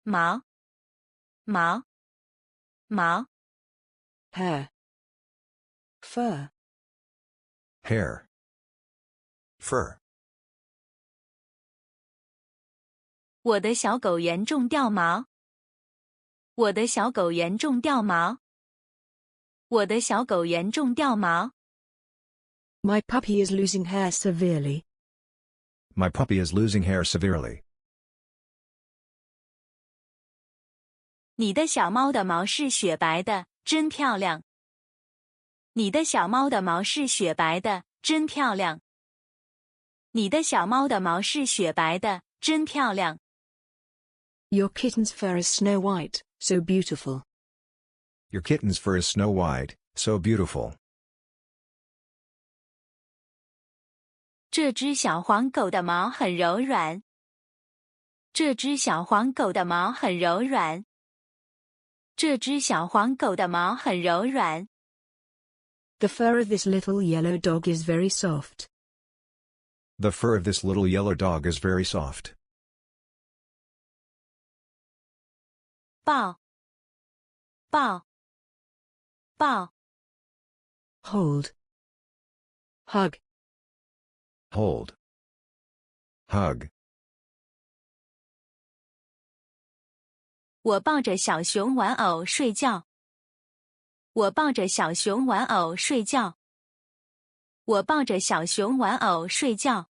毛毛毛 hair, fur, hair, fur. 我的小狗严重掉毛。我的小狗严重掉毛。我的小狗严重掉毛。my puppy is losing hair severely. My puppy is losing hair severely. 你的小猫的毛是雪白的，真漂亮。你的小猫的毛是雪白的，真漂亮。你的小猫的毛是雪白的，真漂亮。Your kitten's fur is snow white, so beautiful. Your kitten's fur is snow white, so beautiful. 这只小黄狗的毛很柔软。这只小黄狗的毛很柔软。这只小黄狗的毛很柔软。The fur of this little yellow dog is very soft. The fur of this little yellow dog is very soft. 抱抱抱 Hold, hug, Hold. Hug. 我抱着小熊玩偶睡觉。我抱着小熊玩偶睡觉。我抱着小熊玩偶睡觉。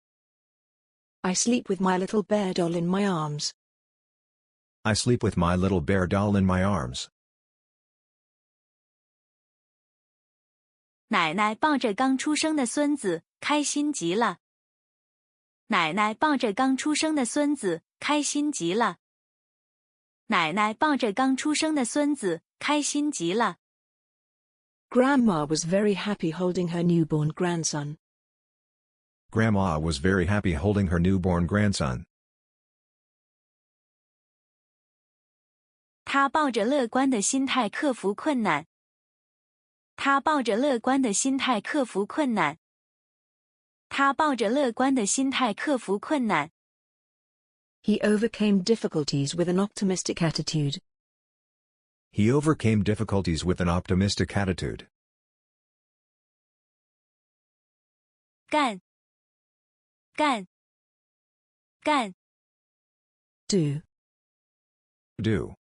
I sleep with my little bear doll in my arms. I sleep with my little bear doll in my arms. 奶奶抱着刚出生的孙子，开心极了。奶奶抱着刚出生的孙子，开心极了。奶奶抱着刚出生的孙子，开心极了。Grandma was very happy holding her newborn grandson. Grandma was very happy holding her newborn grandson. 她抱着乐观的心态克服困难。她抱着乐观的心态克服困难。她抱着乐观的心态克服困难。He overcame difficulties with an optimistic attitude. He overcame difficulties with an optimistic attitude. 干干干 Do, Do.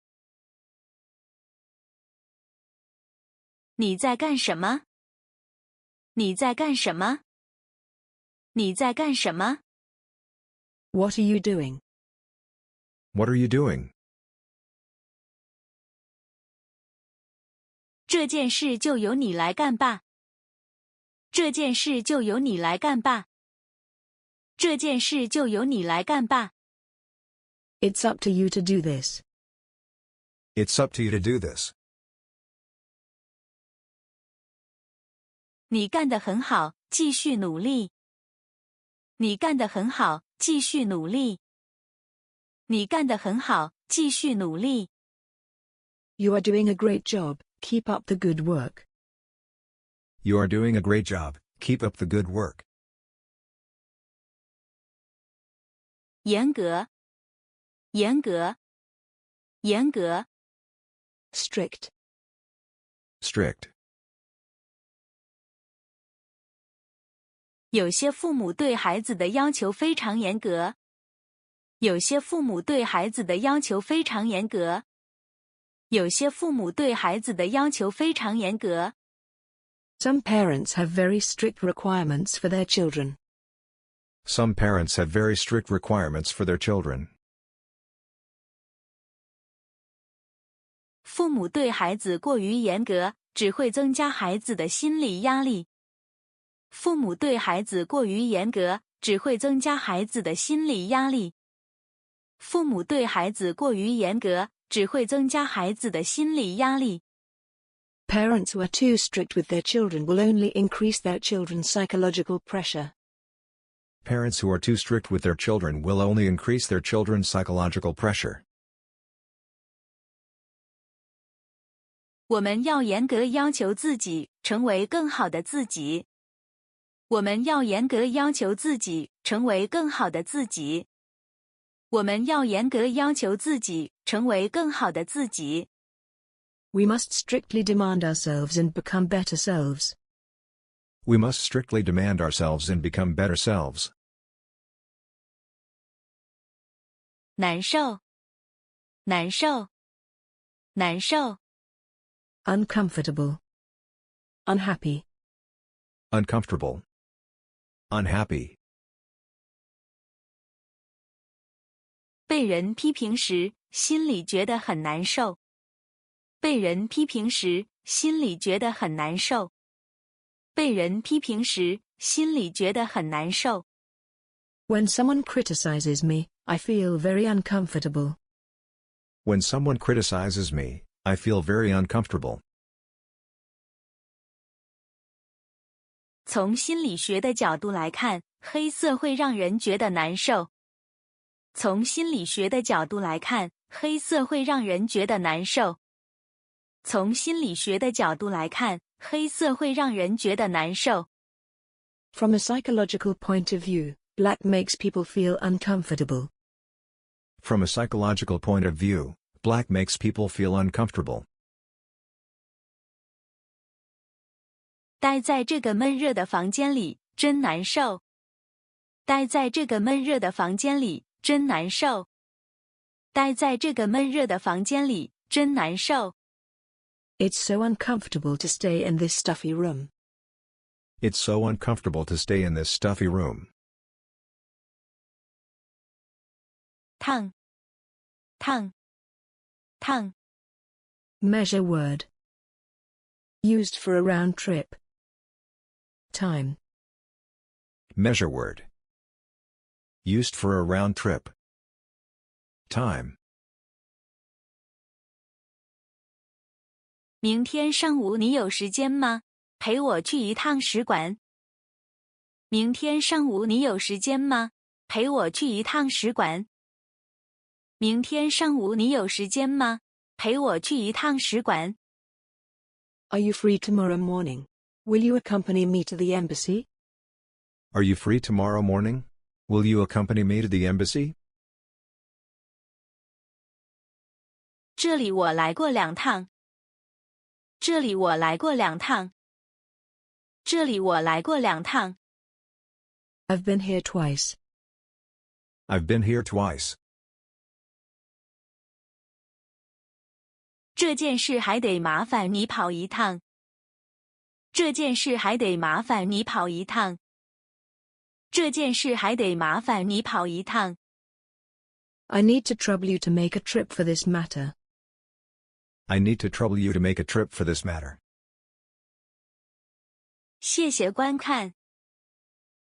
你在干什么？你在干什么？你在干什么？ what are you doing? What are you doing? 这件事就由你来干吧。这件事就由你来干吧。这件事就由你来干吧。 It's up to you to do this. It's up to you to do this. 你干得很好，继续努力。你干得很好，继续努力。你干得很好，继续努力。 You are doing a great job, keep up the good work. You are doing a great job, keep up the good work. 严格，严格，严格。Strict, Strict. 有些父母对孩子的要求非常严格。有些父母对孩子的要求非常严格。有些父母对孩子的要求非常严格。Some parents have very strict requirements for their children. Some parents have very strict requirements for their children. 父母对孩子过于严格，只会增加孩子的心理压力。父母对孩子过于严格，只会增加孩子的心理压力。父母对孩子过于严格，只会增加孩子的心理压力。Parents who are too strict with their children will only increase their children's psychological pressure. Parents who are too strict with their children will only increase their children's psychological pressure. 我们要严格要求自己，成为更好的自己。我们要严格要求自己，成为更好的自己。我们要严格要求自己，成为更好的自己。We must strictly demand ourselves and become better selves. We must strictly demand ourselves and become better selves. 难受，难受，难受。Uncomfortable. Unhappy. Uncomfortable. Unhappy. 被人批评时，心里觉得很难受。被人批评时，心里觉得很难受。被人批评时，心里觉得很难受。When someone criticizes me, I feel very uncomfortable. When someone criticizes me, I feel very uncomfortable. 从心理学的角度来看，黑色会让人觉得难受。从心理学的角度来看，黑色会让人觉得难受。从心理学的角度来看，黑色会让人觉得难受。From a psychological point of view, black makes people feel uncomfortable. From a psychological point of view, black makes people feel uncomfortable. 待在这个闷热的房间里，真难受。待在这个闷热的房间里，真难受。待在这个闷热的房间里，真难受。It's so uncomfortable to stay in this stuffy room. It's so uncomfortable to stay in this stuffy room. 烫，烫，烫。Measure word. Used for a round trip. Time. Measure word. Used for a round trip. Time. 明天上午你有时间吗？陪我去一趟使馆。明天上午你有时间吗？陪我去一趟使馆。明天上午你有时间吗？陪我去一趟使馆。Are you free tomorrow morning? Will you accompany me to the embassy? Are you free tomorrow morning? Will you accompany me to the embassy? 这里我来过2趟。这里我来过2趟。这里我来过2趟。I've been here twice. I've been here twice. 这件事还得麻烦你跑一趟。这件事还得麻烦你跑一趟。这件事还得麻烦你跑一趟。I need to trouble you to make a trip for this matter. I need to trouble you to make a trip for this matter. 谢谢观看。